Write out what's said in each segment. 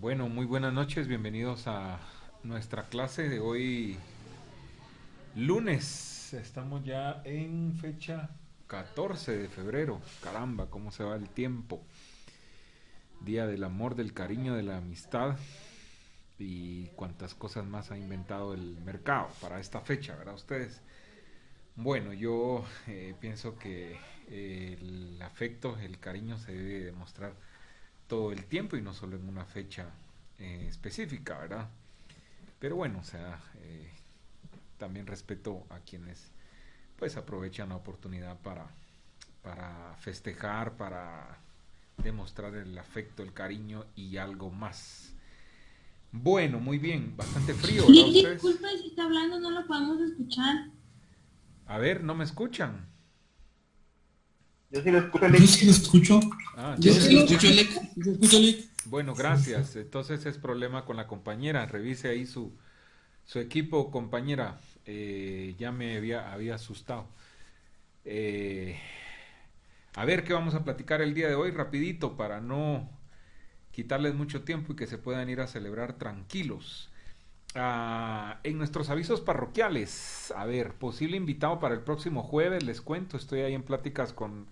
Bueno, muy buenas noches, bienvenidos a nuestra clase de hoy lunes. Estamos ya en fecha 14 de febrero. Caramba, cómo se va el tiempo. Día del amor, del cariño, de la amistad y cuántas cosas más ha inventado el mercado para esta fecha, ¿verdad ustedes? Bueno, yo pienso que el afecto, el cariño se debe demostrar todo el tiempo y no solo en una fecha específica, ¿verdad? Pero bueno, o sea, también respeto a quienes pues aprovechan la oportunidad para festejar, para demostrar el afecto, el cariño y algo más. Bueno, muy bien, bastante frío, ¿verdad Nick, ustedes? disculpe si está hablando, no lo podemos escuchar. A ver, ¿no me escuchan? Yo sí lo escucho, Yo Lick. sí lo escucho. Ah, Yo sí lo entonces, escucho, Alec. ¿Sí se escucha, Alec? bueno, gracias. Entonces es problema con la compañera. Revise ahí su equipo, compañera. Ya me había asustado. Eh, a ver qué vamos a platicar el día de hoy, rapidito, para no quitarles mucho tiempo y que se puedan ir a celebrar tranquilos. En nuestros avisos parroquiales, a ver, posible invitado para el próximo jueves, les cuento, estoy ahí en pláticas con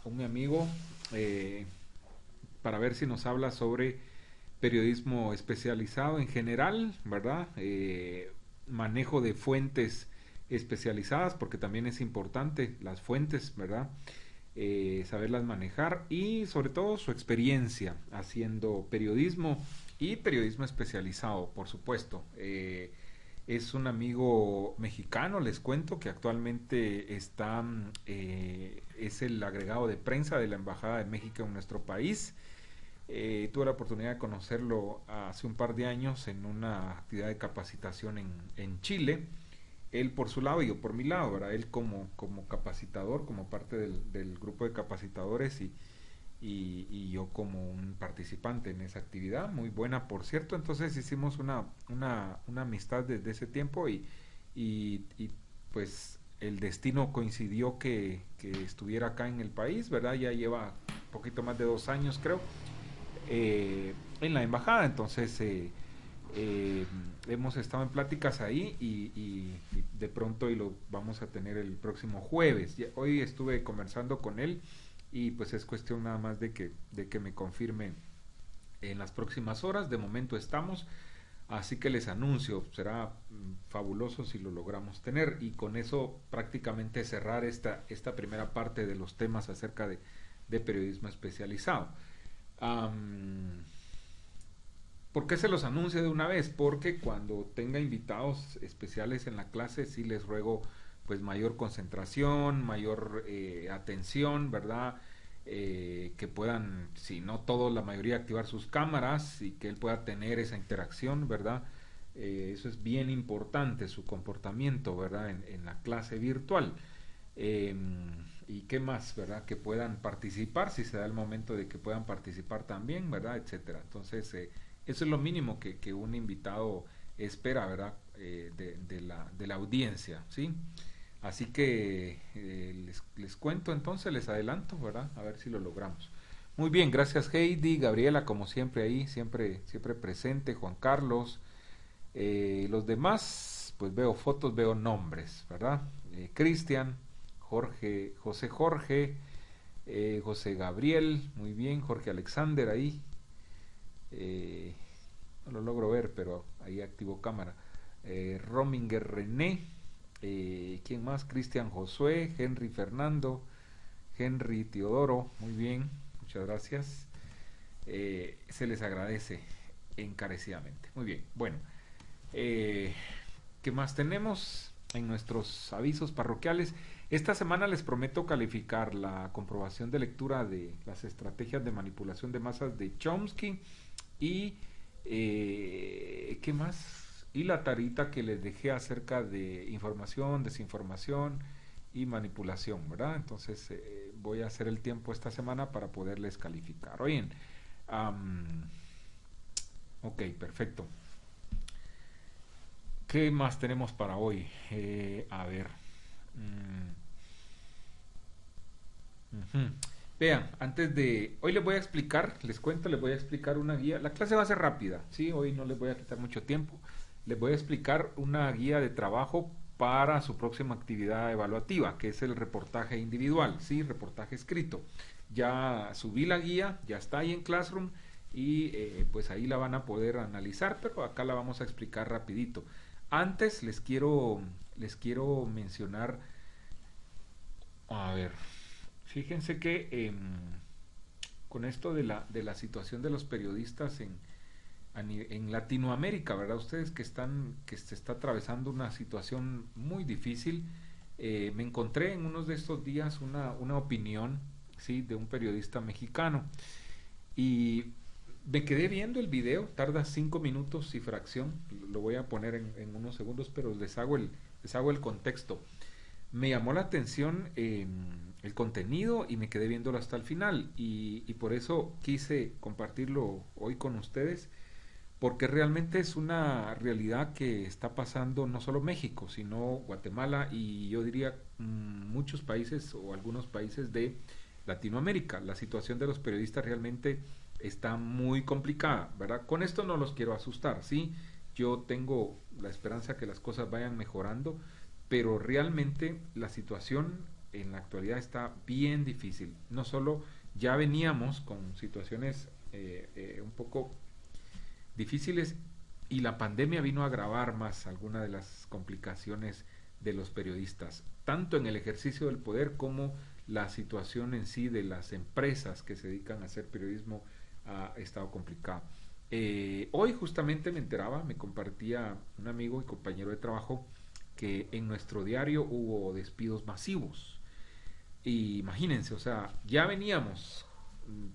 un amigo eh, para ver si nos habla sobre periodismo especializado en general, ¿verdad? Manejo de fuentes especializadas, porque también es importante las fuentes, ¿verdad? Saberlas manejar y sobre todo su experiencia haciendo periodismo y periodismo especializado, por supuesto. Es un amigo mexicano, les cuento, que actualmente es el agregado de prensa de la Embajada de México en nuestro país. Tuve la oportunidad de conocerlo hace un par de años en una actividad de capacitación en Chile. Él por su lado y yo por mi lado, ¿verdad? Él como capacitador, como parte del grupo de capacitadores y yo como un participante en esa actividad, muy buena por cierto. Entonces hicimos una amistad desde ese tiempo y pues el destino coincidió que estuviera acá en el país, ¿verdad? Ya lleva un poquito más de 2 años creo en la embajada. Entonces eh, hemos estado en pláticas ahí y de pronto hoy lo vamos a tener el próximo jueves. Hoy estuve conversando con él y pues es cuestión nada más de que me confirme en las próximas horas. De momento estamos, así que les anuncio, será fabuloso si lo logramos tener y con eso prácticamente cerrar esta primera parte de los temas acerca de periodismo especializado. Um, ¿Por qué se los anuncio de una vez? Porque cuando tenga invitados especiales en la clase, sí les ruego pues mayor concentración, mayor atención, ¿verdad? Que puedan, si no todos, la mayoría activar sus cámaras y que él pueda tener esa interacción, ¿verdad? Eso es bien importante, su comportamiento, ¿verdad? En la clase virtual. Eh, y qué más, ¿verdad? Que puedan participar, si se da el momento de que puedan participar también, ¿verdad? Etcétera. Entonces, eso es lo mínimo que un invitado espera, ¿verdad? De la audiencia, ¿sí? Así que les cuento entonces, les adelanto, ¿verdad? A ver si lo logramos. Muy bien, gracias Heidi, Gabriela, como siempre ahí, siempre presente, Juan Carlos. Los demás, pues veo fotos, veo nombres, ¿verdad? Cristian, Jorge, José Jorge, José Gabriel, muy bien, Jorge Alexander ahí. Eh, no lo logro ver, pero ahí activo cámara. Rominger René, ¿quién más? Cristian Josué, Henry Fernando, Henry Teodoro, muy bien, muchas gracias. Se les agradece encarecidamente. Muy bien, bueno, eh, ¿qué más tenemos en nuestros avisos parroquiales? Esta semana les prometo calificar la comprobación de lectura de las estrategias de manipulación de masas de Chomsky y ¿qué más? Y la tarita que les dejé acerca de información, desinformación y manipulación, ¿verdad? Entonces voy a hacer el tiempo esta semana para poderles calificar. Oye, ok, perfecto. ¿Qué más tenemos para hoy? A ver. Mm, ujú. Vean, hoy les voy a explicar, les cuento, les voy a explicar una guía. La clase va a ser rápida, ¿sí? Hoy no les voy a quitar mucho tiempo. Les voy a explicar una guía de trabajo para su próxima actividad evaluativa, que es el reportaje individual, ¿sí? Reportaje escrito. Ya subí la guía, ya está ahí en Classroom y pues ahí la van a poder analizar, pero acá la vamos a explicar rapidito. Antes les quiero mencionar, a ver, fíjense que con esto de la situación de los periodistas en Latinoamérica, ¿verdad? Ustedes que se está atravesando una situación muy difícil, me encontré en unos de estos días una opinión, ¿sí? De un periodista mexicano y me quedé viendo el video, tarda 5 minutos y fracción, lo voy a poner en unos segundos, pero les hago el contexto. Me llamó la atención el contenido y me quedé viéndolo hasta el final y por eso quise compartirlo hoy con ustedes porque realmente es una realidad que está pasando no solo México, sino Guatemala y yo diría muchos países o algunos países de Latinoamérica. La situación de los periodistas realmente está muy complicada, ¿verdad? Con esto no los quiero asustar, ¿sí? Yo tengo la esperanza que las cosas vayan mejorando, pero realmente la situación en la actualidad está bien difícil. No solo ya veníamos con situaciones un poco difíciles y la pandemia vino a agravar más algunas de las complicaciones de los periodistas, tanto en el ejercicio del poder como la situación en sí de las empresas que se dedican a hacer periodismo ha estado complicada. Hoy justamente me enteraba, me compartía un amigo y compañero de trabajo que en nuestro diario hubo despidos masivos. Y imagínense, o sea, ya veníamos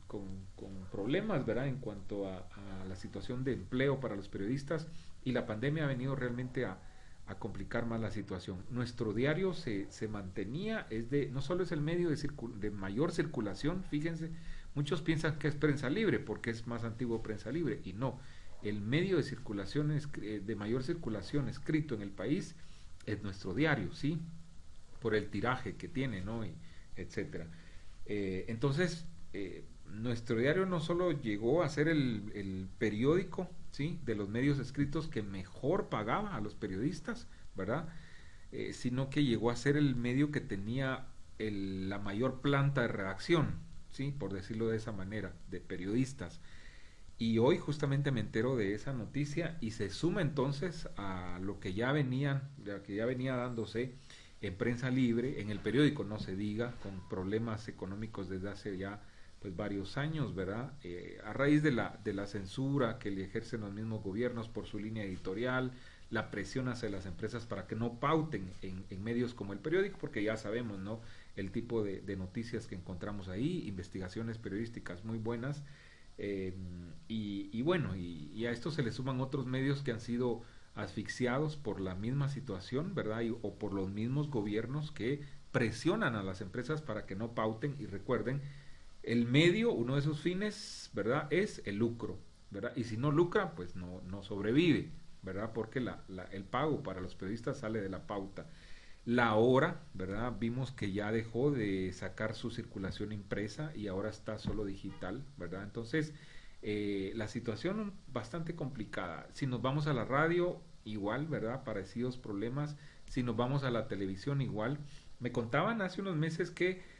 con problemas, ¿verdad? En cuanto a la situación de empleo para los periodistas y la pandemia ha venido realmente a complicar más la situación. Nuestro diario se mantenía, no solo es el medio de mayor circulación, fíjense, muchos piensan que es prensa libre porque es más antiguo prensa libre y no, el medio de circulación de mayor circulación escrito en el país es nuestro diario, ¿sí? Por el tiraje que tiene, ¿no? Y etcétera. Entonces, nuestro diario no solo llegó a ser el periódico, ¿sí? De los medios escritos que mejor pagaba a los periodistas, ¿verdad? Sino que llegó a ser el medio que tenía la mayor planta de redacción, ¿sí? Por decirlo de esa manera, de periodistas. Y hoy justamente me entero de esa noticia y se suma entonces a lo que ya venía dándose en prensa libre, en el periódico no se diga, con problemas económicos desde hace ya pues varios años, ¿verdad? A raíz de la censura que le ejercen los mismos gobiernos por su línea editorial, la presión hacia las empresas para que no pauten en medios como el periódico, porque ya sabemos, ¿no? El tipo de noticias que encontramos ahí, investigaciones periodísticas muy buenas, y bueno, y a esto se le suman otros medios que han sido asfixiados por la misma situación, ¿verdad? O por los mismos gobiernos que presionan a las empresas para que no pauten y recuerden, el medio, uno de sus fines, ¿verdad? Es el lucro, ¿verdad? Y si no lucra, pues no sobrevive, ¿verdad? Porque el pago para los periodistas sale de la pauta. La Hora, ¿verdad? Vimos que ya dejó de sacar su circulación impresa y ahora está solo digital, ¿verdad? Entonces, la situación bastante complicada. Si nos vamos a la radio, igual, ¿verdad? Parecidos problemas. Si nos vamos a la televisión, igual. Me contaban hace unos meses que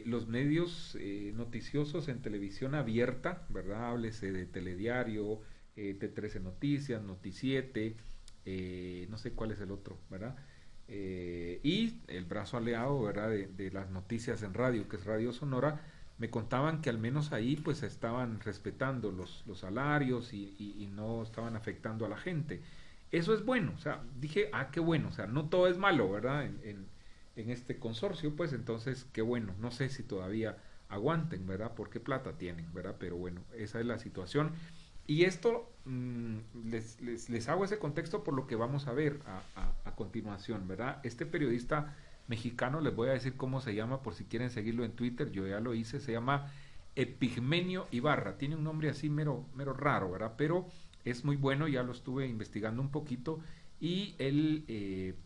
los medios noticiosos en televisión abierta, ¿verdad? Háblese de Telediario, T13 Noticias, Noticiete, no sé cuál es el otro, ¿verdad? Y el brazo aliado, ¿verdad? De las noticias en radio, que es Radio Sonora, me contaban que al menos ahí pues estaban respetando los salarios y no estaban afectando a la gente. Eso es bueno, o sea, dije, qué bueno, o sea, no todo es malo, ¿verdad? En este consorcio, pues entonces, qué bueno, no sé si todavía aguanten, ¿verdad? Porque plata tienen, ¿verdad? Pero bueno, esa es la situación. Y esto les hago ese contexto por lo que vamos a ver a continuación, ¿verdad? Este periodista mexicano, les voy a decir cómo se llama por si quieren seguirlo en Twitter, yo ya lo hice, se llama Epigmenio Ibarra, tiene un nombre así mero raro, ¿verdad? Pero es muy bueno, ya lo estuve investigando un poquito y él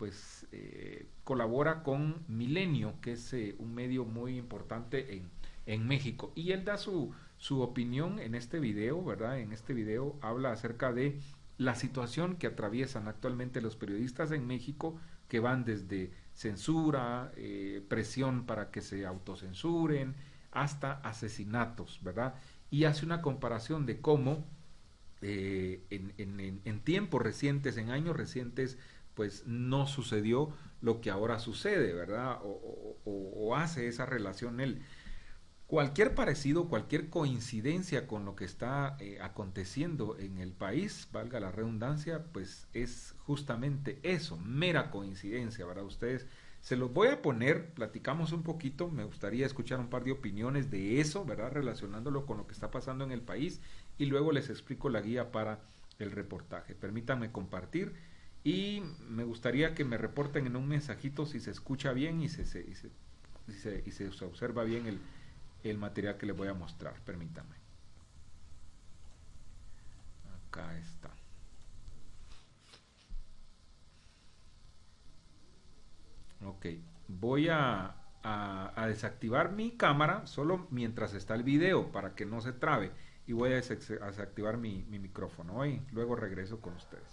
colabora con Milenio, que es un medio muy importante en México. Y él da su opinión en este video, ¿verdad? En este video habla acerca de la situación que atraviesan actualmente los periodistas en México, que van desde censura, presión para que se autocensuren, hasta asesinatos, ¿verdad? Y hace una comparación de cómo en tiempos recientes, en años recientes, pues no sucedió lo que ahora sucede, ¿verdad? O hace esa relación él. Cualquier parecido, cualquier coincidencia con lo que está aconteciendo en el país, valga la redundancia, pues es justamente eso, mera coincidencia, ¿verdad? Ustedes se los voy a poner, platicamos un poquito, me gustaría escuchar un par de opiniones de eso, ¿verdad? Relacionándolo con lo que está pasando en el país y luego les explico la guía para el reportaje. Permítanme compartir y me gustaría que me reporten en un mensajito si se escucha bien y se observa bien el material que les voy a mostrar. Permítanme. Acá está. Ok, voy a desactivar mi cámara solo mientras está el video para que no se trabe y voy a desactivar mi micrófono y luego regreso con ustedes.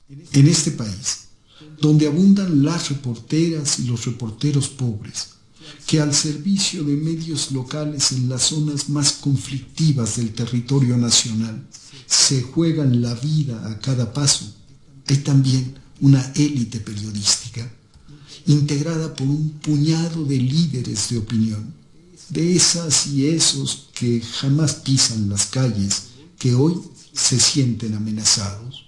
En este país, donde abundan las reporteras y los reporteros pobres, que al servicio de medios locales en las zonas más conflictivas del territorio nacional se juegan la vida a cada paso, hay también una élite periodística, integrada por un puñado de líderes de opinión, de esas y esos que jamás pisan las calles, que hoy se sienten amenazados.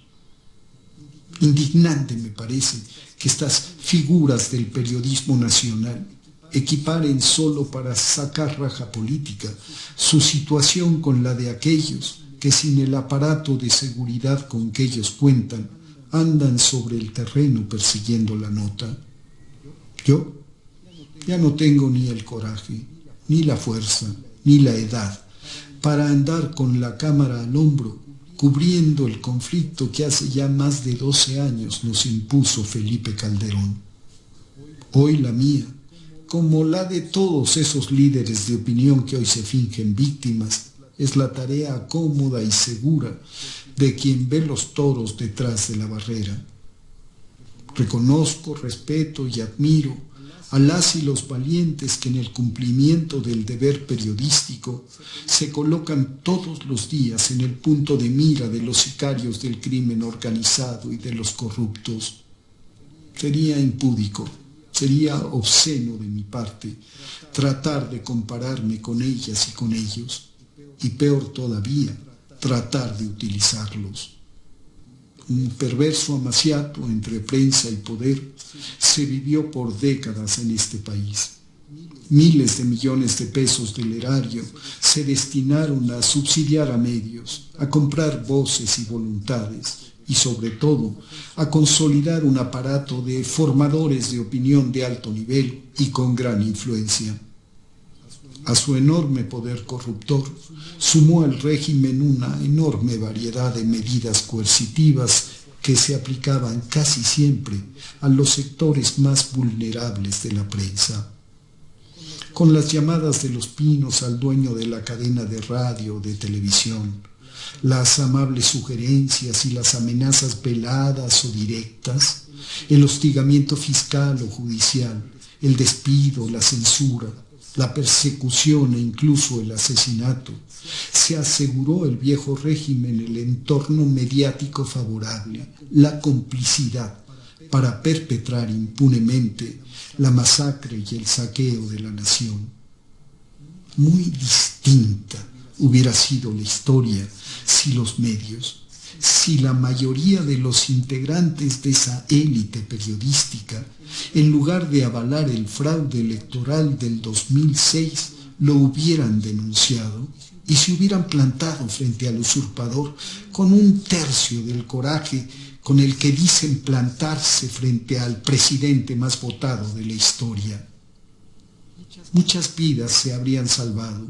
Indignante me parece que estas figuras del periodismo nacional equiparen solo para sacar raja política su situación con la de aquellos que sin el aparato de seguridad con que ellos cuentan andan sobre el terreno persiguiendo la nota. Yo ya no tengo ni el coraje, ni la fuerza, ni la edad para andar con la cámara al hombro cubriendo el conflicto que hace ya más de 12 años nos impuso Felipe Calderón. Hoy la mía, como la de todos esos líderes de opinión que hoy se fingen víctimas, es la tarea cómoda y segura de quien ve los toros detrás de la barrera. Reconozco, respeto y admiro a las y los valientes que en el cumplimiento del deber periodístico se colocan todos los días en el punto de mira de los sicarios del crimen organizado y de los corruptos. Sería impúdico, sería obsceno de mi parte tratar de compararme con ellas y con ellos, y peor todavía, tratar de utilizarlos. Un perverso amaciato entre prensa y poder se vivió por décadas en este país. Miles de millones de pesos del erario se destinaron a subsidiar a medios, a comprar voces y voluntades y sobre todo a consolidar un aparato de formadores de opinión de alto nivel y con gran influencia. A su enorme poder corruptor sumó al régimen una enorme variedad de medidas coercitivas que se aplicaban casi siempre a los sectores más vulnerables de la prensa. Con las llamadas de los pinos al dueño de la cadena de radio o de televisión, las amables sugerencias y las amenazas veladas o directas, el hostigamiento fiscal o judicial, el despido, la censura, la persecución e incluso el asesinato, se aseguró el viejo régimen el entorno mediático favorable, la complicidad para perpetrar impunemente la masacre y el saqueo de la nación. Muy distinta hubiera sido la historia si los medios, si la mayoría de los integrantes de esa élite periodística, en lugar de avalar el fraude electoral del 2006, lo hubieran denunciado y se hubieran plantado frente al usurpador con un tercio del coraje con el que dicen plantarse frente al presidente más votado de la historia. Muchas vidas se habrían salvado,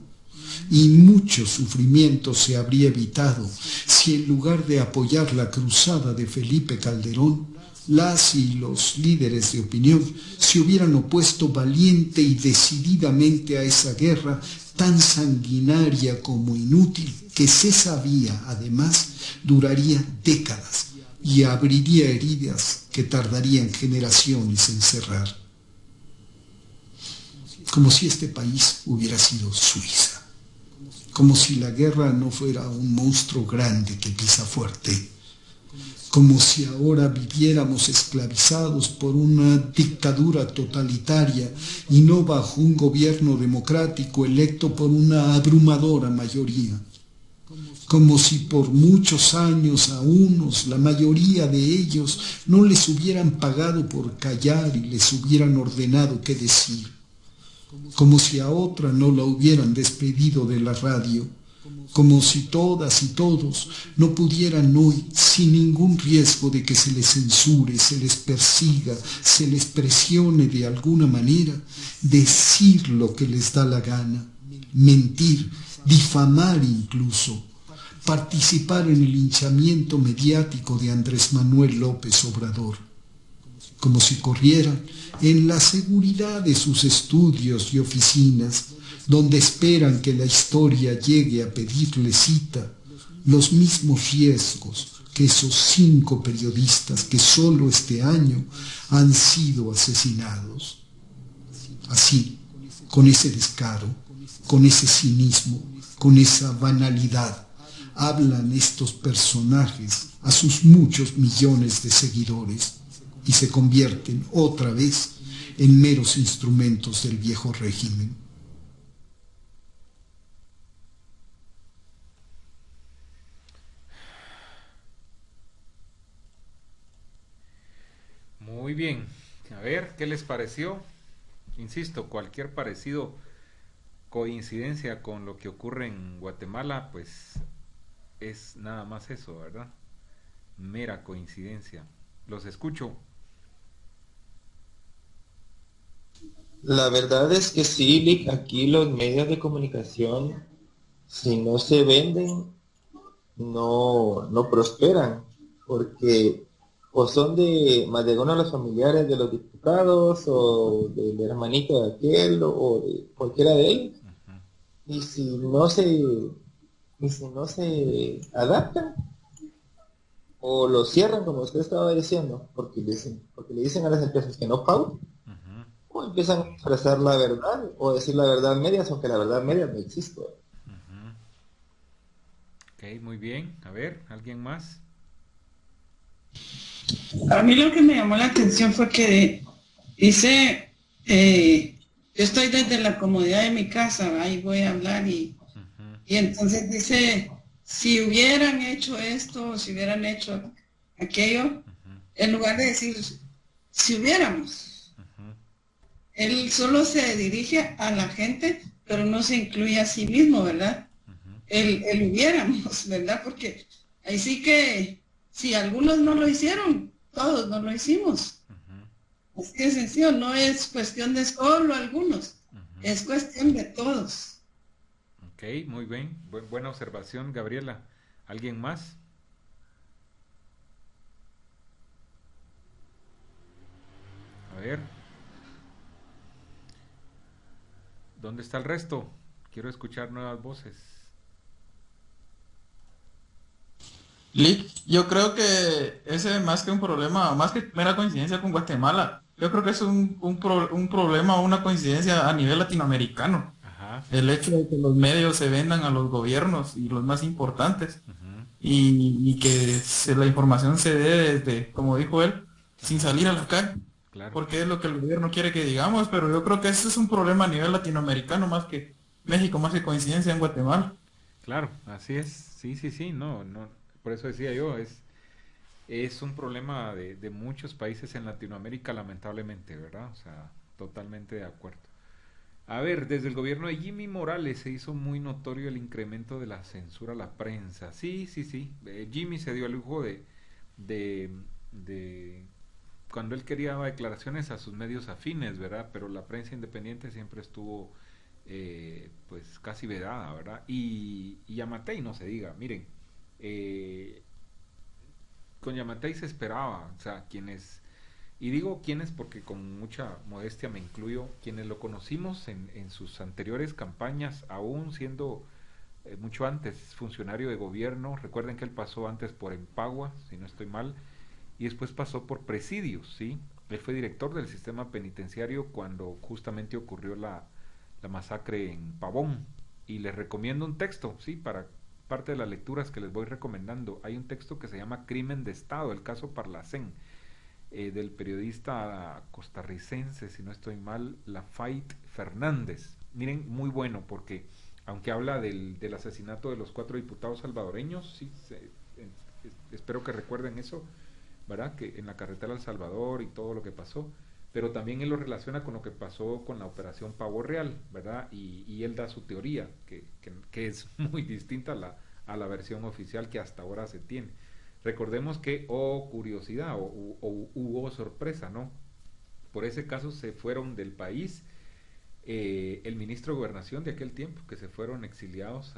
y mucho sufrimiento se habría evitado si en lugar de apoyar la cruzada de Felipe Calderón, las y los líderes de opinión se hubieran opuesto valiente y decididamente a esa guerra tan sanguinaria como inútil, que se sabía, además, duraría décadas y abriría heridas que tardarían generaciones en cerrar. Como si este país hubiera sido Suiza, como si la guerra no fuera un monstruo grande que pisa fuerte, como si ahora viviéramos esclavizados por una dictadura totalitaria y no bajo un gobierno democrático electo por una abrumadora mayoría, como si por muchos años a unos, la mayoría de ellos, no les hubieran pagado por callar y les hubieran ordenado qué decir, como si a otra no la hubieran despedido de la radio, como si todas y todos no pudieran hoy, sin ningún riesgo de que se les censure, se les persiga, se les presione de alguna manera, decir lo que les da la gana, mentir, difamar incluso, participar en el linchamiento mediático de Andrés Manuel López Obrador, como si corrieran en la seguridad de sus estudios y oficinas, donde esperan que la historia llegue a pedirle cita, los mismos riesgos que esos 5 periodistas que solo este año han sido asesinados. Así, con ese descaro, con ese cinismo, con esa banalidad, hablan estos personajes a sus muchos millones de seguidores y se convierten otra vez en meros instrumentos del viejo régimen. Muy bien, a ver, ¿qué les pareció? Insisto, cualquier parecido, coincidencia con lo que ocurre en Guatemala, pues es nada más eso, ¿verdad? Mera coincidencia. Los escucho. La verdad es que sí, Lick, aquí los medios de comunicación, si no se venden, no prosperan, porque o son más de uno de los familiares de los diputados, o del hermanito de aquel, o de cualquiera de ellos, y si no se adaptan, o lo cierran, como usted estaba diciendo, porque le dicen a las empresas que no pagan, Ujú, o empiezan a expresar la verdad, o decir la verdad en medias, aunque la verdad en medias no existe. ujú. Ok, muy bien. A ver, ¿alguien más? A mí lo que me llamó la atención fue que dice, yo estoy desde la comodidad de mi casa, ahí voy a hablar Ujú, y entonces dice, si hubieran hecho esto, si hubieran hecho aquello, ujú, en lugar de decir, si hubiéramos, ujú, él solo se dirige a la gente, pero no se incluye a sí mismo, ¿verdad? ujú, El hubiéramos, ¿verdad? Porque ahí sí que si algunos no lo hicieron, todos no lo hicimos. ujú, Así de sencillo, no es cuestión de solo algunos, ujú. es cuestión de todos. Ok, muy bien. Buena observación, Gabriela. ¿Alguien más? A ver, ¿dónde está el resto? Quiero escuchar nuevas voces. Lick, yo creo que ese más que un problema, más que mera coincidencia con Guatemala, yo creo que es un problema o una coincidencia a nivel latinoamericano. Ajá. El hecho de que los medios se vendan a los gobiernos y los más importantes Ujú, y que la información se dé desde, como dijo él, sin ajá, salir a la calle, claro. porque es lo que el gobierno quiere que digamos, pero yo creo que ese es un problema a nivel latinoamericano más que México, más que coincidencia en Guatemala. Claro, así es. Sí, sí, sí, no, no. Por eso decía yo, es un problema de muchos países en Latinoamérica, lamentablemente, ¿verdad? O sea, totalmente de acuerdo. A ver, desde el gobierno de Jimmy Morales se hizo muy notorio el incremento de la censura a la prensa. Sí, sí, sí. Jimmy se dio el lujo de, de cuando él quería daba declaraciones a sus medios afines, ¿verdad? Pero la prensa independiente siempre estuvo pues casi vedada, ¿verdad? Y Yamatei no se diga, miren, eh, con Yamatei se esperaba, o sea, quienes, y digo quienes porque con mucha modestia me incluyo, quienes lo conocimos en sus anteriores campañas, aún siendo mucho antes funcionario de gobierno, recuerden que él pasó antes por Empagua, si no estoy mal, y después pasó por Presidios, ¿sí? Él fue director del sistema penitenciario cuando justamente ocurrió la masacre en Pavón, y les recomiendo un texto, ¿sí? Para parte de las lecturas que les voy recomendando, hay un texto que se llama Crimen de Estado, el caso Parlacén, del periodista costarricense, si no estoy mal, Lafayette Fernández. Miren, muy bueno, porque aunque habla del asesinato de los 4 diputados salvadoreños, sí, espero que recuerden eso, ¿verdad? Que en la carretera El Salvador y todo lo que pasó, pero también él lo relaciona con lo que pasó con la operación Pavo Real, ¿verdad? Y él da su teoría, que es muy distinta a la versión oficial que hasta ahora se tiene. Recordemos que, curiosidad, hubo sorpresa, ¿no? Por ese caso se fueron del país el ministro de Gobernación de aquel tiempo, que se fueron exiliados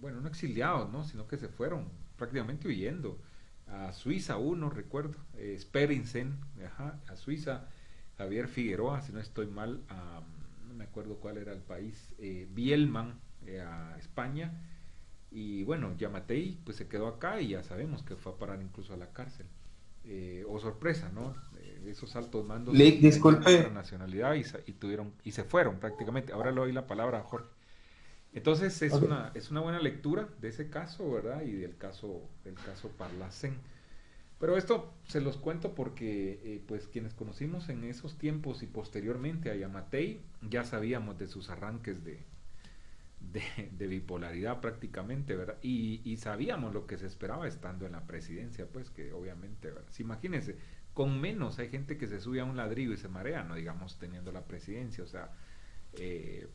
bueno, no exiliados, ¿no? Sino que se fueron prácticamente huyendo a Suiza, uno recuerdo, Sperensen, a Suiza, Javier Figueroa, si no estoy mal, no me acuerdo cuál era el país, Bielman, a España, y bueno, Yamatei pues se quedó acá y ya sabemos que fue a parar incluso a la cárcel. Sorpresa, ¿no? Esos altos mandos Lick, tenían otra disculpe, nacionalidad y se fueron prácticamente. Ahora le doy la palabra a Jorge. Entonces ok. es una buena lectura de ese caso, ¿verdad? Y del caso Parlacén. Pero esto se los cuento porque pues quienes conocimos en esos tiempos y posteriormente a Yamatei ya sabíamos de sus arranques de bipolaridad prácticamente, ¿verdad? Y sabíamos lo que se esperaba estando en la presidencia, pues que obviamente, ¿verdad? Si imagínense, con menos hay gente que se sube a un ladrillo y se marea, no digamos teniendo la presidencia, o sea, eh,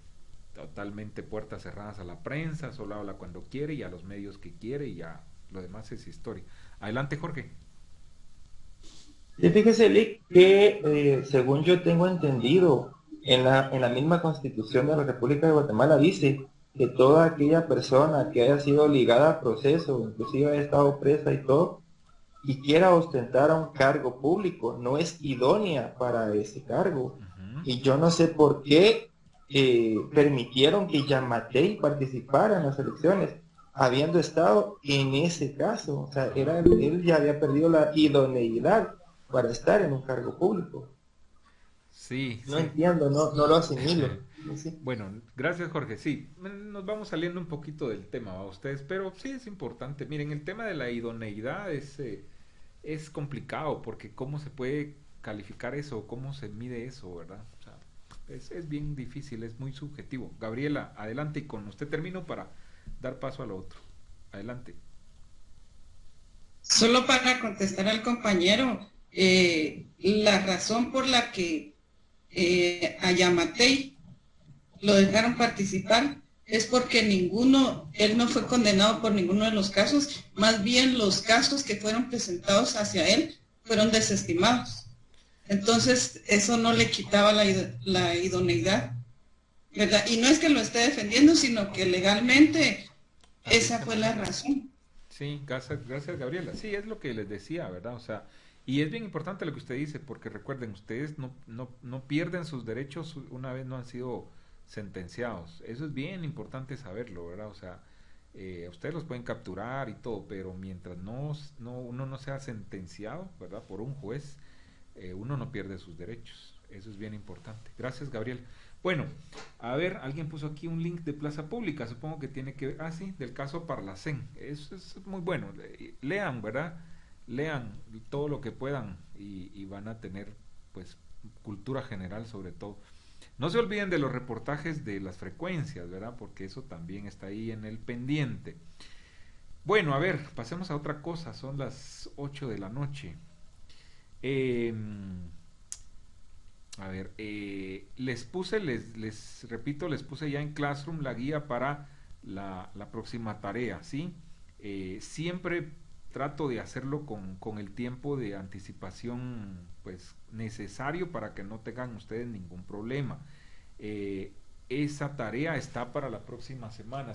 totalmente puertas cerradas a la prensa, solo habla cuando quiere y a los medios que quiere y ya lo demás es historia. Adelante, Jorge. Y fíjese, Lick, que según yo tengo entendido, en la misma Constitución de la República de Guatemala dice que toda aquella persona que haya sido ligada al proceso, inclusive haya estado presa y todo, y quiera ostentar a un cargo público, no es idónea para ese cargo. Ujú. Y yo no sé por qué permitieron que Yamatei participara en las elecciones, habiendo estado en ese caso. O sea, él ya había perdido la idoneidad para estar en un cargo público. Sí, No sí. entiendo, no lo asimilo. Sí. Bueno, gracias Jorge. Sí, nos vamos saliendo un poquito del tema a ustedes, pero sí es importante. Miren, el tema de la idoneidad es complicado porque cómo se puede calificar eso, cómo se mide eso, ¿verdad? O sea, es bien difícil, es muy subjetivo. Gabriela, adelante y con usted termino para dar paso a lo otro. Adelante. Solo para contestar al compañero, la razón por la que a Yamatei lo dejaron participar es porque él no fue condenado por ninguno de los casos, más bien los casos que fueron presentados hacia él fueron desestimados. Entonces, eso no le quitaba la idoneidad, ¿verdad? Y no es que lo esté defendiendo, sino que legalmente Así esa está. fue la razón. Sí, gracias Gabriela. Sí, es lo que les decía, ¿verdad? O sea, y es bien importante lo que usted dice, porque recuerden, ustedes no pierden sus derechos una vez no han sido sentenciados. Eso es bien importante saberlo, ¿verdad? O sea, ustedes los pueden capturar y todo, pero mientras uno no sea sentenciado, ¿verdad? Por un juez, uno no pierde sus derechos. Eso es bien importante. Gracias, Gabriel. Bueno, a ver, alguien puso aquí un link de Plaza Pública, supongo que tiene que ver, sí, del caso Parlacén. Eso es muy bueno. Lean, ¿verdad? Lean todo lo que puedan y van a tener, pues, cultura general sobre todo. No se olviden de los reportajes de las frecuencias, ¿verdad? Porque eso también está ahí en el pendiente. Bueno, a ver, pasemos a otra cosa. Son las 8 de la noche. Eh, a ver, les repito, les puse ya en Classroom la guía para la próxima tarea, ¿sí? Siempre trato de hacerlo con el tiempo de anticipación, pues, necesario para que no tengan ustedes ningún problema. Eh, esa tarea está para la próxima semana,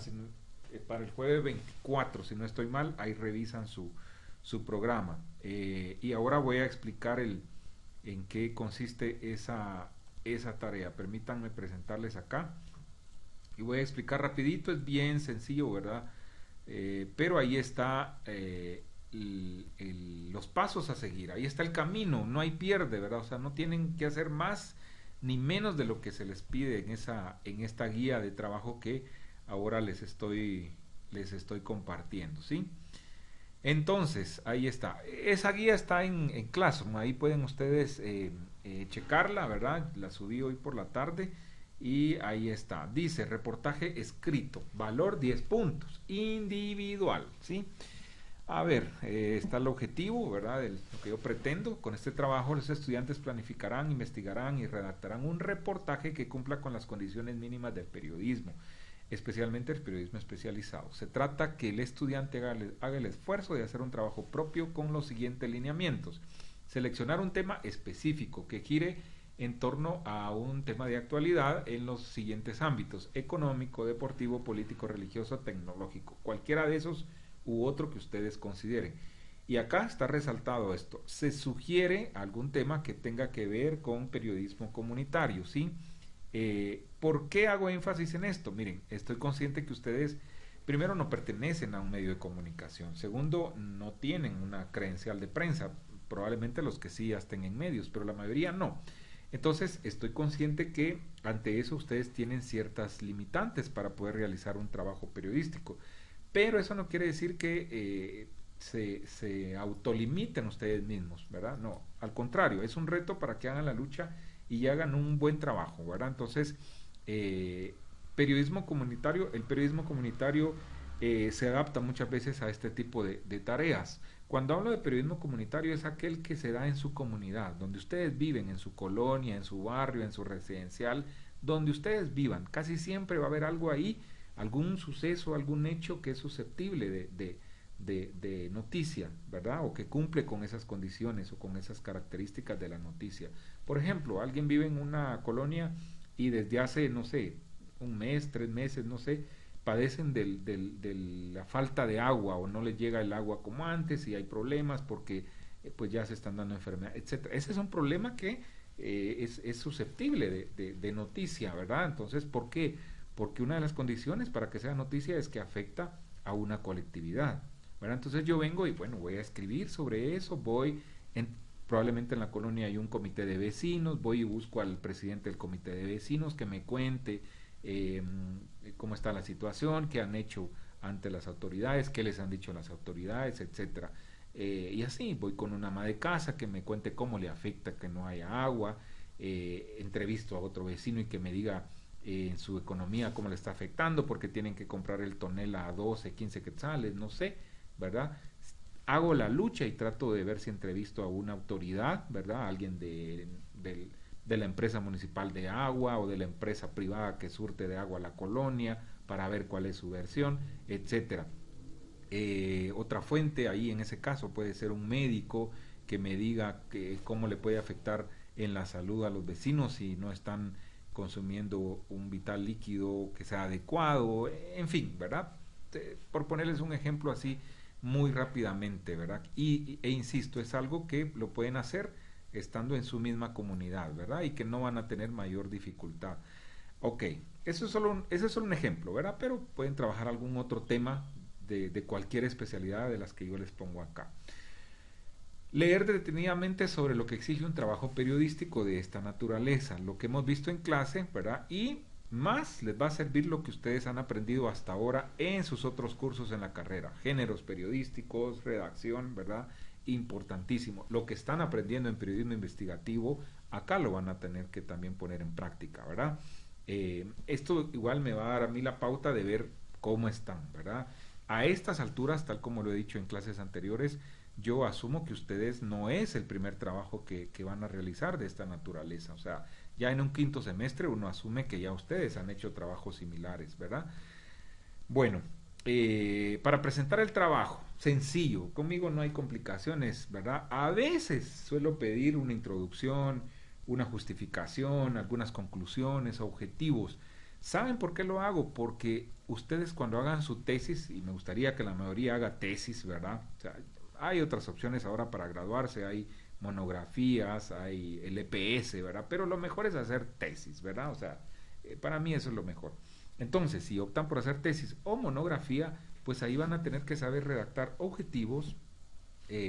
para el jueves 24, si no estoy mal, ahí revisan su programa. Y ahora voy a explicar en qué consiste esa tarea. Permítanme presentarles acá. Y voy a explicar rapidito, es bien sencillo, ¿verdad? Pero ahí está los pasos a seguir, ahí está el camino, no hay pierde, ¿verdad? O sea, no tienen que hacer más ni menos de lo que se les pide en esta guía de trabajo que ahora les estoy compartiendo, ¿sí? Entonces, ahí está. Esa guía está en Classroom, ahí pueden ustedes checarla, ¿verdad? La subí hoy por la tarde y ahí está. Dice, reportaje escrito, valor 10 puntos, individual, ¿sí? A ver, está el objetivo, ¿verdad? Lo que yo pretendo. Con este trabajo los estudiantes planificarán, investigarán y redactarán un reportaje que cumpla con las condiciones mínimas del periodismo, especialmente el periodismo especializado. Se trata que el estudiante haga el esfuerzo de hacer un trabajo propio con los siguientes lineamientos. Seleccionar un tema específico que gire en torno a un tema de actualidad en los siguientes ámbitos: económico, deportivo, político, religioso, tecnológico. Cualquiera de esos u otro que ustedes consideren. Y acá está resaltado esto: se sugiere algún tema que tenga que ver con periodismo comunitario, ¿sí? ¿Por qué hago énfasis en esto? Miren, estoy consciente que ustedes, primero, no pertenecen a un medio de comunicación, segundo, no tienen una credencial de prensa, probablemente los que sí ya estén en medios, pero la mayoría no. Entonces, estoy consciente que ante eso ustedes tienen ciertas limitantes para poder realizar un trabajo periodístico. Pero eso no quiere decir que se autolimiten ustedes mismos, ¿verdad? No, al contrario, es un reto para que hagan la lucha y hagan un buen trabajo, ¿verdad? Entonces, periodismo comunitario, el periodismo comunitario se adapta muchas veces a este tipo de tareas. Cuando hablo de periodismo comunitario es aquel que se da en su comunidad, donde ustedes viven, en su colonia, en su barrio, en su residencial, donde ustedes vivan. Casi siempre va a haber algo ahí, algún suceso, algún hecho que es susceptible de noticia, ¿verdad? O que cumple con esas condiciones o con esas características de la noticia. Por ejemplo, alguien vive en una colonia y desde hace, no sé, un mes, 3 meses, no sé, padecen de la falta de agua o no les llega el agua como antes y hay problemas porque pues ya se están dando enfermedades, etcétera. Ese es un problema que es susceptible de noticia, ¿verdad? Entonces, ¿por qué? Porque una de las condiciones para que sea noticia es que afecta a una colectividad, ¿verdad? Entonces yo vengo y bueno, voy a escribir sobre eso, probablemente en la colonia hay un comité de vecinos, voy y busco al presidente del comité de vecinos que me cuente cómo está la situación, qué han hecho ante las autoridades, qué les han dicho las autoridades, etcétera. Y así voy con una ama de casa que me cuente cómo le afecta que no haya agua, entrevisto a otro vecino y que me diga en su economía cómo le está afectando porque tienen que comprar el tonel a 12, 15 quetzales, no sé, ¿verdad? Hago la lucha y trato de ver si entrevisto a una autoridad, ¿verdad? Alguien de la empresa municipal de agua o de la empresa privada que surte de agua a la colonia para ver cuál es su versión, etcétera. Otra fuente ahí en ese caso puede ser un médico que me diga cómo le puede afectar en la salud a los vecinos si no están consumiendo un vital líquido que sea adecuado, en fin, ¿verdad? Por ponerles un ejemplo así muy rápidamente, ¿verdad? E insisto, es algo que lo pueden hacer estando en su misma comunidad, ¿verdad? Y que no van a tener mayor dificultad. Ok, ese es solo un ejemplo, ¿verdad? Pero pueden trabajar algún otro tema de cualquier especialidad de las que yo les pongo acá. Leer detenidamente sobre lo que exige un trabajo periodístico de esta naturaleza, lo que hemos visto en clase, ¿verdad? Y más les va a servir lo que ustedes han aprendido hasta ahora en sus otros cursos en la carrera, géneros periodísticos, redacción, ¿verdad? Importantísimo. Lo que están aprendiendo en periodismo investigativo, acá lo van a tener que también poner en práctica, ¿verdad? Esto igual me va a dar a mí la pauta de ver cómo están, ¿verdad? A estas alturas, tal como lo he dicho en clases anteriores, yo asumo que ustedes no es el primer trabajo que van a realizar de esta naturaleza. O sea, ya en un quinto semestre uno asume que ya ustedes han hecho trabajos similares, ¿verdad? Bueno, para presentar el trabajo, sencillo, conmigo no hay complicaciones, ¿verdad? A veces suelo pedir una introducción, una justificación, algunas conclusiones, objetivos, ¿Saben por qué lo hago? Porque ustedes cuando hagan su tesis, y me gustaría que la mayoría haga tesis, ¿verdad? O sea, hay otras opciones ahora para graduarse, hay monografías, hay el EPS, ¿verdad? Pero lo mejor es hacer tesis, ¿verdad? O sea, para mí eso es lo mejor. Entonces, si optan por hacer tesis o monografía, pues ahí van a tener que saber redactar objetivos,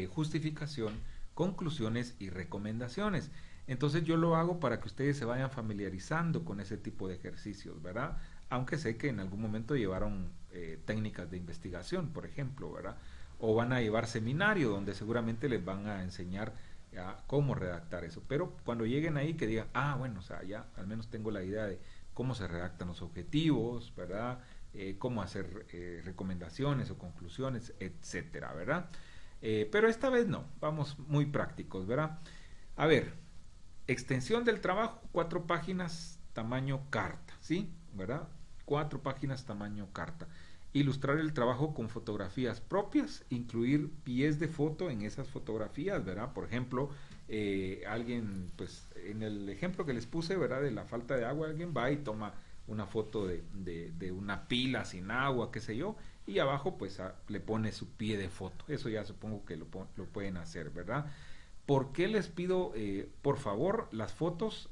justificación, conclusiones y recomendaciones. Entonces yo lo hago para que ustedes se vayan familiarizando con ese tipo de ejercicios, ¿verdad? Aunque sé que en algún momento llevaron técnicas de investigación, por ejemplo, ¿verdad? O van a llevar seminario donde seguramente les van a enseñar a cómo redactar eso. Pero cuando lleguen ahí que digan, ah, bueno, o sea, ya al menos tengo la idea de cómo se redactan los objetivos, ¿verdad? Cómo hacer recomendaciones o conclusiones, etcétera, ¿verdad? Pero esta vez no, vamos muy prácticos, ¿verdad? A ver, extensión del trabajo, 4 páginas tamaño carta, ¿sí? ¿Verdad? 4 páginas tamaño carta. Ilustrar el trabajo con fotografías propias, incluir pies de foto en esas fotografías, ¿verdad? Por ejemplo, alguien, pues en el ejemplo que les puse, ¿verdad? De la falta de agua, alguien va y toma una foto de una pila sin agua, qué sé yo, y abajo pues le pone su pie de foto. Eso ya supongo que lo pueden hacer, ¿verdad? ¿Por qué les pido, por favor, las fotos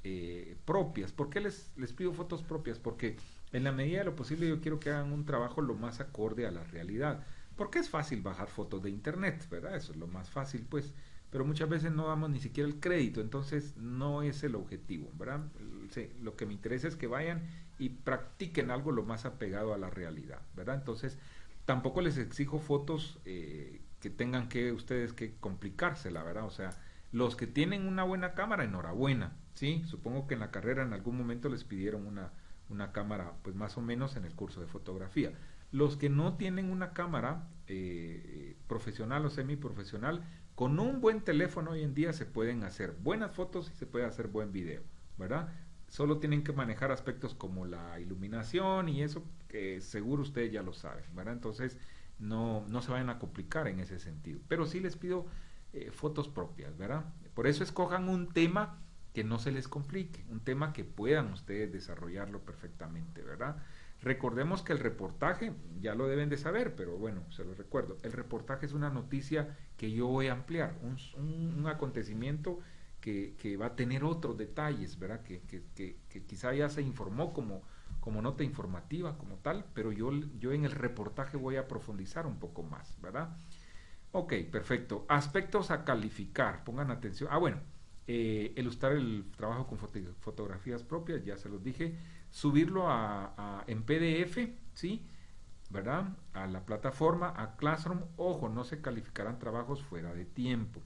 propias? ¿Por qué les pido fotos propias? Porque en la medida de lo posible yo quiero que hagan un trabajo lo más acorde a la realidad. Porque es fácil bajar fotos de internet, ¿verdad? Eso es lo más fácil, pues. Pero muchas veces no damos ni siquiera el crédito, entonces no es el objetivo, ¿verdad? Sí, lo que me interesa es que vayan y practiquen algo lo más apegado a la realidad, ¿verdad? Entonces, tampoco les exijo fotos que tengan que ustedes que complicársela, ¿verdad? O sea, los que tienen una buena cámara, enhorabuena, ¿sí? Supongo que en la carrera en algún momento les pidieron una cámara, pues más o menos en el curso de fotografía. Los que no tienen una cámara profesional o semiprofesional, con un buen teléfono hoy en día se pueden hacer buenas fotos y se puede hacer buen video, ¿verdad? Solo tienen que manejar aspectos como la iluminación y eso que seguro ustedes ya lo saben, ¿verdad? Entonces no se vayan a complicar en ese sentido. Pero sí les pido fotos propias, ¿verdad? Por eso escojan un tema que no se les complique, un tema que puedan ustedes desarrollarlo perfectamente, ¿verdad? Recordemos que el reportaje, ya lo deben de saber, pero bueno, se lo recuerdo, el reportaje es una noticia que yo voy a ampliar, un acontecimiento que va a tener otros detalles, ¿verdad? Que quizá ya se informó como nota informativa, como tal, pero yo en el reportaje voy a profundizar un poco más, ¿verdad? Ok, perfecto. Aspectos a calificar, pongan atención. Ah, bueno, ilustrar el trabajo con fotografías propias, ya se los dije. Subirlo en PDF, ¿sí? ¿Verdad? A la plataforma, a Classroom. Ojo, no se calificarán trabajos fuera de tiempo.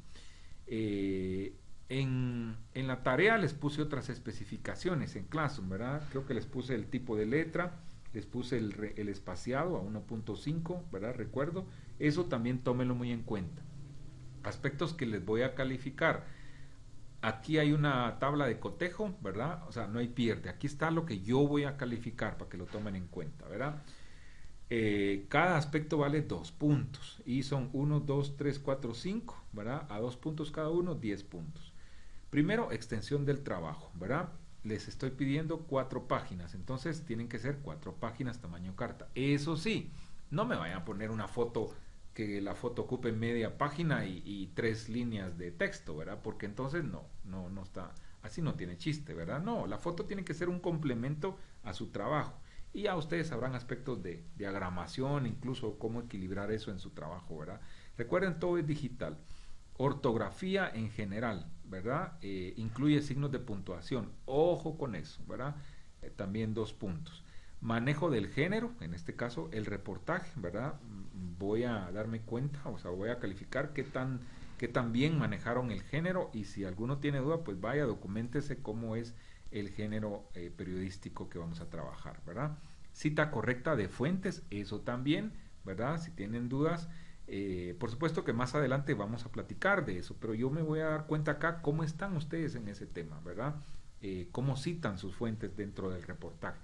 En la tarea les puse otras especificaciones en Classroom, ¿verdad? Creo que les puse el tipo de letra, les puse el espaciado a 1.5, ¿verdad? Recuerdo. Eso también tómenlo muy en cuenta. Aspectos que les voy a calificar. Aquí hay una tabla de cotejo, ¿verdad? O sea, no hay pierde. Aquí está lo que yo voy a calificar para que lo tomen en cuenta, ¿verdad? Cada aspecto vale 2 puntos. Y son 1, 2, 3, 4, 5, ¿verdad? A 2 puntos cada uno, 10 puntos. Primero, extensión del trabajo, ¿verdad? Les estoy pidiendo 4 páginas. Entonces, tienen que ser 4 páginas tamaño carta. Eso sí, no me vayan a poner una foto que la foto ocupe media página y 3 líneas de texto, ¿verdad? Porque entonces no está, así no tiene chiste, ¿verdad? No, la foto tiene que ser un complemento a su trabajo. Y ya ustedes sabrán aspectos de diagramación, incluso cómo equilibrar eso en su trabajo, ¿verdad? Recuerden, todo es digital. Ortografía en general, ¿verdad? Incluye signos de puntuación. Ojo con eso, ¿verdad? También 2 puntos. Manejo del género, en este caso el reportaje, ¿verdad? Voy a darme cuenta, o sea, voy a calificar qué tan bien manejaron el género, y si alguno tiene duda, pues vaya, documentese cómo es el género periodístico que vamos a trabajar, ¿verdad? Cita correcta de fuentes, eso también, ¿verdad? Si tienen dudas, por supuesto que más adelante vamos a platicar de eso, pero yo me voy a dar cuenta acá cómo están ustedes en ese tema, ¿verdad? Cómo citan sus fuentes dentro del reportaje.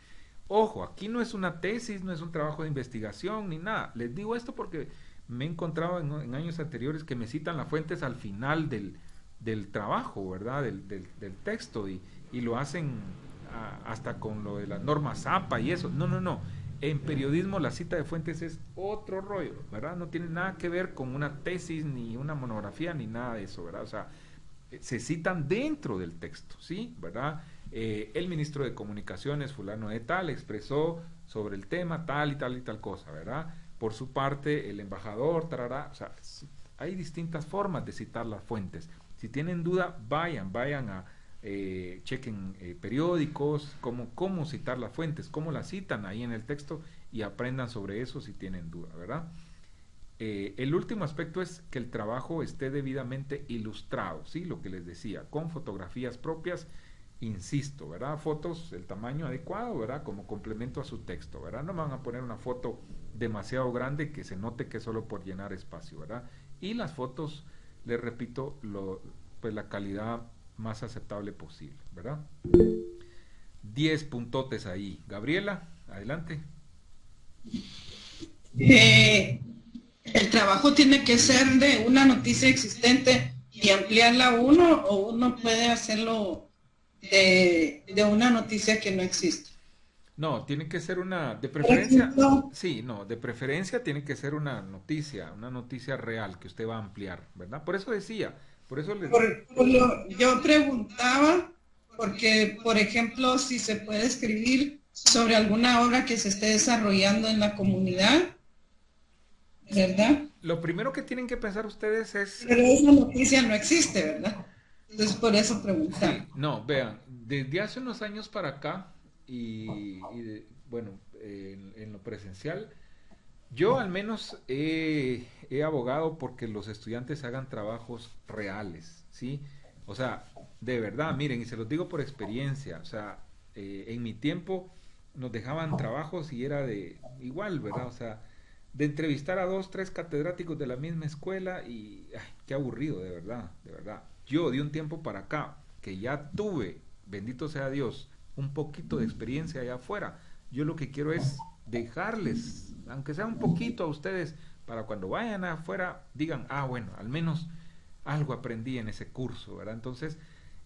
Ojo, aquí no es una tesis, no es un trabajo de investigación ni nada. Les digo esto porque me he encontrado en años anteriores que me citan las fuentes al final del trabajo, ¿verdad? Del texto, y lo hacen hasta con lo de las normas APA y eso. No, no, no. En periodismo la cita de fuentes es otro rollo, ¿verdad? No tiene nada que ver con una tesis, ni una monografía, ni nada de eso, ¿verdad? O sea, se citan dentro del texto, ¿sí? ¿Verdad? El ministro de Comunicaciones, fulano de tal, expresó sobre el tema tal y tal y tal cosa, ¿verdad? Por su parte, el embajador, tarará, o sea, hay distintas formas de citar las fuentes. Si tienen duda, vayan a chequen periódicos, cómo citar las fuentes, cómo las citan ahí en el texto y aprendan sobre eso si tienen duda, ¿verdad? El último aspecto es que el trabajo esté debidamente ilustrado, ¿sí? Lo que les decía, con fotografías propias, insisto, ¿verdad? Fotos, el tamaño adecuado, ¿verdad? Como complemento a su texto, ¿verdad? No me van a poner una foto demasiado grande que se note que es solo por llenar espacio, ¿verdad? Y las fotos, les repito, pues la calidad más aceptable posible, ¿verdad? 10 puntotes ahí. Gabriela, adelante. El trabajo tiene que ser de una noticia existente y ampliarla uno, o uno puede hacerlo de una noticia que no existe. No, tiene que ser una, de preferencia, ejemplo, sí, no, de preferencia tiene que ser una noticia real que usted va a ampliar, ¿verdad? Por eso decía, por eso les... yo preguntaba, porque, por ejemplo, si se puede escribir sobre alguna obra que se esté desarrollando en la comunidad, ¿verdad? Lo primero que tienen que pensar ustedes es... Pero esa noticia no existe, ¿verdad? Entonces, por eso preguntaba. Sí, no, vean, desde hace unos años para acá, bueno, en lo presencial, yo al menos he abogado porque los estudiantes hagan trabajos reales, ¿sí? O sea, de verdad, miren, y se los digo por experiencia, o sea, en mi tiempo nos dejaban trabajos y era de igual, ¿verdad? O sea, de entrevistar a 2, 3 catedráticos de la misma escuela y ay, qué aburrido, de verdad, de verdad. Yo de un tiempo para acá, que ya tuve, bendito sea Dios, un poquito de experiencia allá afuera, yo lo que quiero es dejarles, aunque sea un poquito a ustedes, para cuando vayan afuera digan, ah, bueno, al menos algo aprendí en ese curso, ¿verdad? Entonces,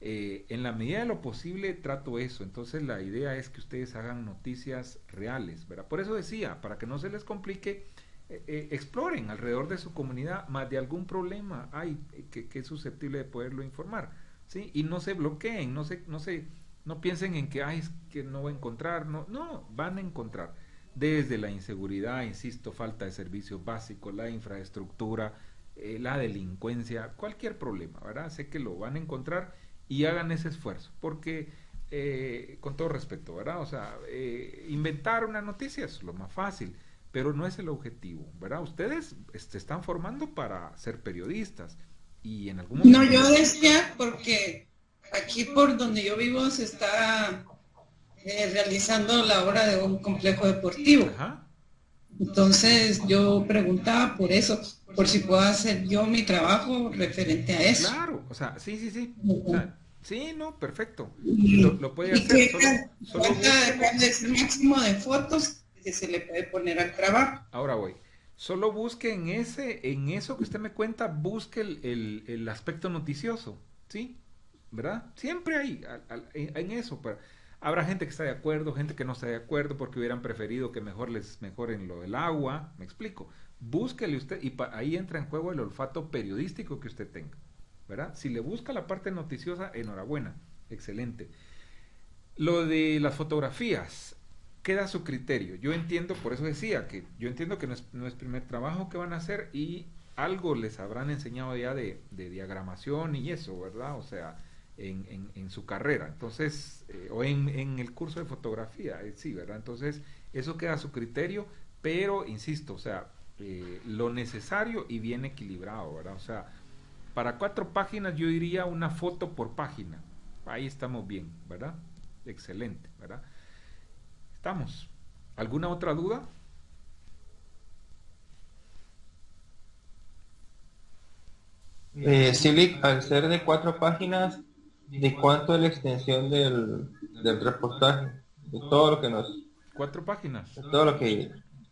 en la medida de lo posible trato eso. Entonces, la idea es que ustedes hagan noticias reales, ¿verdad? Por eso decía, para que no se les complique, exploren alrededor de su comunidad más de algún problema hay que es susceptible de poderlo informar, ¿sí? Y no se bloqueen, no piensen en que, ay, es que no voy a encontrar, no, van a encontrar. Desde la inseguridad, insisto, falta de servicios básicos, la infraestructura, la delincuencia, cualquier problema, ¿verdad? Sé que lo van a encontrar y hagan ese esfuerzo, porque con todo respeto, ¿verdad? O sea, inventar una noticia es lo más fácil, pero no es el objetivo, ¿verdad? Ustedes se están formando para ser periodistas y en algún momento... No, yo decía porque aquí por donde yo vivo se está realizando la obra de un complejo deportivo. Ajá. Entonces yo preguntaba por eso, por si puedo hacer yo mi trabajo referente a eso. Claro, o sea, sí. O Ujú. sea, sí, no, perfecto. Y, Lo puede y hacer, solo cuál busque. es el máximo de fotos que se le puede poner al trabajo. Ahora voy. Solo busque en eso que usted me cuenta, busque el aspecto noticioso, ¿sí? ¿Verdad? Siempre hay, en eso. Habrá gente que está de acuerdo, gente que no está de acuerdo porque hubieran preferido que mejor les mejoren lo del agua, me explico. Búsquele usted, y ahí entra en juego el olfato periodístico que usted tenga, ¿verdad? Si le busca la parte noticiosa, enhorabuena, excelente. Lo de las fotografías, queda a su criterio. Yo entiendo, por eso decía, que yo entiendo que no es primer trabajo que van a hacer y algo les habrán enseñado ya de diagramación y eso, ¿verdad? O sea, en su carrera, entonces, o en el curso de fotografía, sí, ¿verdad? Entonces, eso queda a su criterio, pero, insisto, o sea, lo necesario y bien equilibrado, ¿verdad? O sea, para 4 páginas yo diría una foto por página, ahí estamos bien, ¿verdad? Excelente, ¿verdad? Estamos. ¿Alguna otra duda? Silic, al ser de 4 páginas, ¿de cuánto es la extensión del reportaje? De todo lo que nos... 4 páginas. De todo lo que...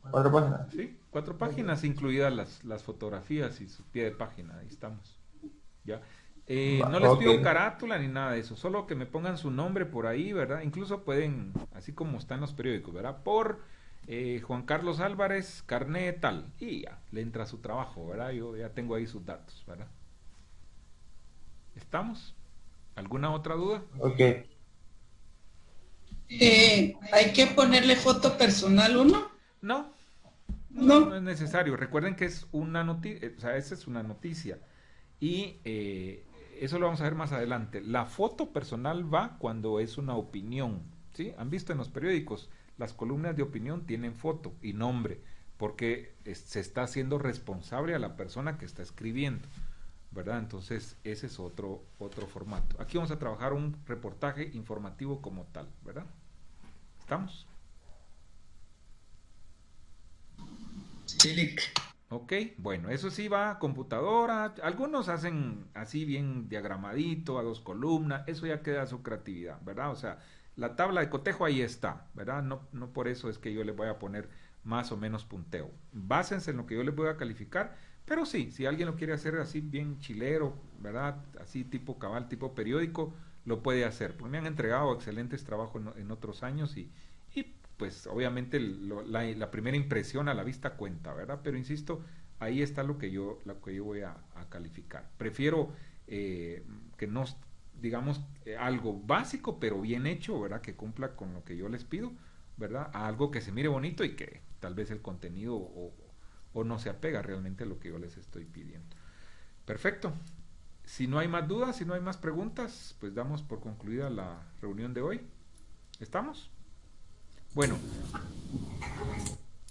4 páginas. Sí, 4 páginas incluidas las fotografías y su pie de página, ahí estamos. ¿Ya? No les pido Ok. carátula ni nada de eso, solo que me pongan su nombre por ahí, ¿verdad? Incluso pueden, así como está en los periódicos, ¿verdad? Por Juan Carlos Álvarez, carné tal, y ya, le entra su trabajo, ¿verdad? Yo ya tengo ahí sus datos, ¿verdad? ¿Estamos? ¿Alguna otra duda? Ok. Hay que ponerle foto personal uno, No, no ¿no? es necesario. Recuerden que es una noticia, o sea, esa es una noticia. Y eso lo vamos a ver más adelante. La foto personal va cuando es una opinión, ¿sí? Han visto en los periódicos, las columnas de opinión tienen foto y nombre, porque se está haciendo responsable a la persona que está escribiendo, ¿verdad? Entonces, ese es otro formato. Aquí vamos a trabajar un reportaje informativo como tal, ¿verdad? ¿Estamos? Sí, Lick. Ok, bueno, eso sí va a computadora. Algunos hacen así bien diagramadito, a dos columnas. Eso ya queda a su creatividad, ¿verdad? O sea, la tabla de cotejo ahí está, ¿verdad? No, no por eso es que yo les voy a poner más o menos punteo. Básense en lo que yo les voy a calificar. Pero sí, si alguien lo quiere hacer así bien chilero, ¿verdad? Así tipo cabal, tipo periódico, lo puede hacer. Porque me han entregado excelentes trabajos en otros años y pues obviamente la primera impresión a la vista cuenta, ¿verdad? Pero insisto, ahí está lo que yo voy a calificar. Prefiero que no, digamos, algo básico pero bien hecho, ¿verdad? Que cumpla con lo que yo les pido, ¿verdad? A algo que se mire bonito y que tal vez el contenido o no se apega realmente a lo que yo les estoy pidiendo. Perfecto. Si no hay más dudas, si no hay más preguntas, pues damos por concluida la reunión de hoy. ¿Estamos? Bueno,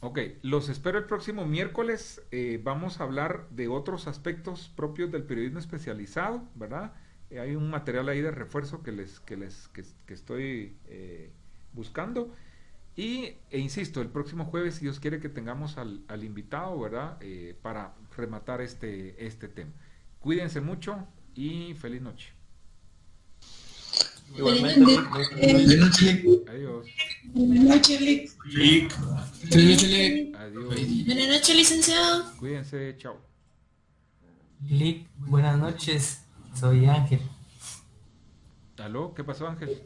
ok, los espero el próximo miércoles. Vamos a hablar de otros aspectos propios del periodismo especializado, ¿verdad? Hay un material ahí de refuerzo que estoy buscando. Insisto, el próximo jueves, si Dios quiere que tengamos al invitado, ¿verdad? Para rematar este tema. Cuídense mucho y feliz noche. Igualmente, Feliz muy Buenas noches, Lick. Adiós. Buenas noches, Lick. Lick. Buenas noches, Lick. Adiós. Buenas noches, licenciado. Cuídense, chao. Lick, buenas noches, soy Ángel. ¿Aló? ¿Qué pasó, Ángel?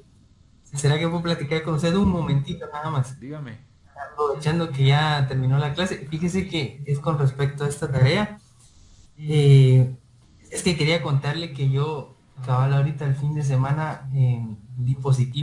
¿Será que puedo platicar con usted un momentito nada más? Dígame. Aprovechando que ya terminó la clase, fíjese que es con respecto a esta tarea. Es que quería contarle que yo, cabal ahorita el fin de semana, di positivo